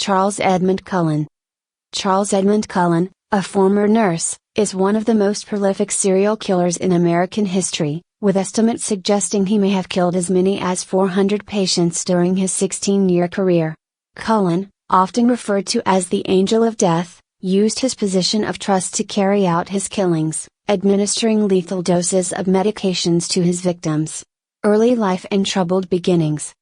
Charles Edmund Cullen. Charles Edmund Cullen, a former nurse, is one of the most prolific serial killers in American history, with estimates suggesting he may have killed as many as 400 patients during his 16-year career. Cullen, often referred to as the Angel of Death, used his position of trust to carry out his killings, administering lethal doses of medications to his victims. Early life and troubled beginnings.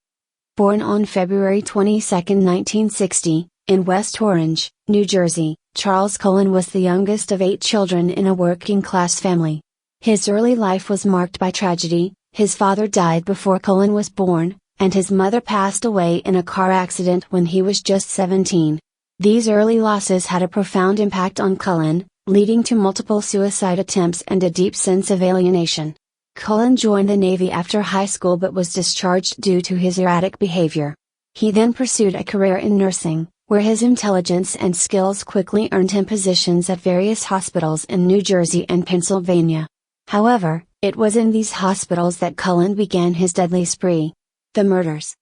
Born on February 22, 1960, in West Orange, New Jersey, Charles Cullen was the youngest of 8 children in a working-class family. His early life was marked by tragedy. His father died before Cullen was born, and his mother passed away in a car accident when he was just 17. These early losses had a profound impact on Cullen, leading to multiple suicide attempts and a deep sense of alienation. Cullen joined the Navy after high school but was discharged due to his erratic behavior. He then pursued a career in nursing, where his intelligence and skills quickly earned him positions at various hospitals in New Jersey and Pennsylvania. However, it was in these hospitals that Cullen began his deadly spree. The murders.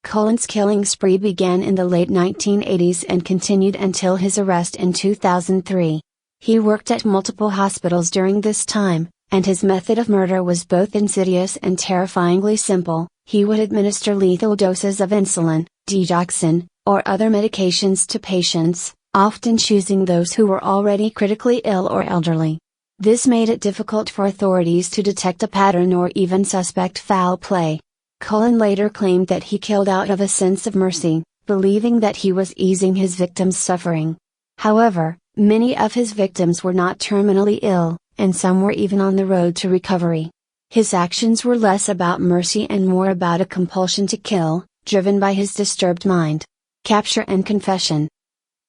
Cullen's killing spree began in the late 1980s and continued until his arrest in 2003. He worked at multiple hospitals during this time, and his method of murder was both insidious and terrifyingly simple. He would administer lethal doses of insulin, digoxin, or other medications to patients, often choosing those who were already critically ill or elderly. This made it difficult for authorities to detect a pattern or even suspect foul play. Cullen later claimed that he killed out of a sense of mercy, believing that he was easing his victims' suffering. However, many of his victims were not terminally ill, and some were even on the road to recovery. His actions were less about mercy and more about a compulsion to kill, driven by his disturbed mind. Capture and confession.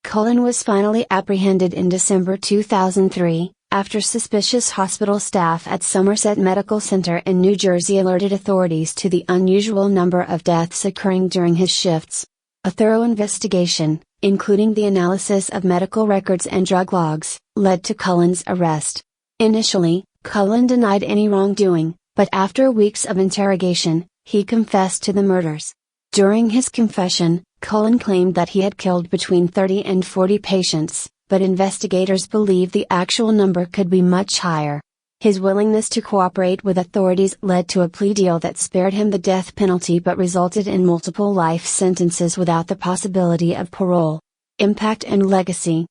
Cullen was finally apprehended in December 2003, after suspicious hospital staff at Somerset Medical Center in New Jersey alerted authorities to the unusual number of deaths occurring during his shifts. A thorough investigation, including the analysis of medical records and drug logs, led to Cullen's arrest. Initially, Cullen denied any wrongdoing, but after weeks of interrogation, he confessed to the murders. During his confession, Cullen claimed that he had killed between 30 and 40 patients, but investigators believe the actual number could be much higher. His willingness to cooperate with authorities led to a plea deal that spared him the death penalty but resulted in multiple life sentences without the possibility of parole. Impact and legacy.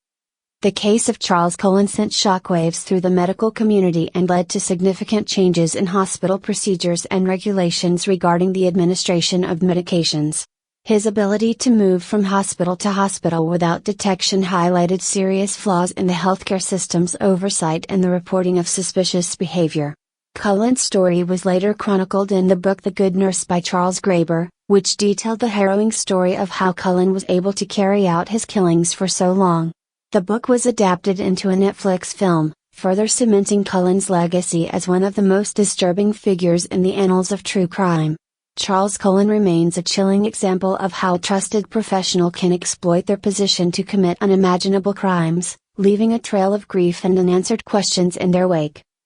The case of Charles Cullen sent shockwaves through the medical community and led to significant changes in hospital procedures and regulations regarding the administration of medications. His ability to move from hospital to hospital without detection highlighted serious flaws in the healthcare system's oversight and the reporting of suspicious behavior. Cullen's story was later chronicled in the book The Good Nurse by Charles Graeber, which detailed the harrowing story of how Cullen was able to carry out his killings for so long. The book was adapted into a Netflix film, further cementing Cullen's legacy as one of the most disturbing figures in the annals of true crime. Charles Cullen remains a chilling example of how a trusted professional can exploit their position to commit unimaginable crimes, leaving a trail of grief and unanswered questions in their wake.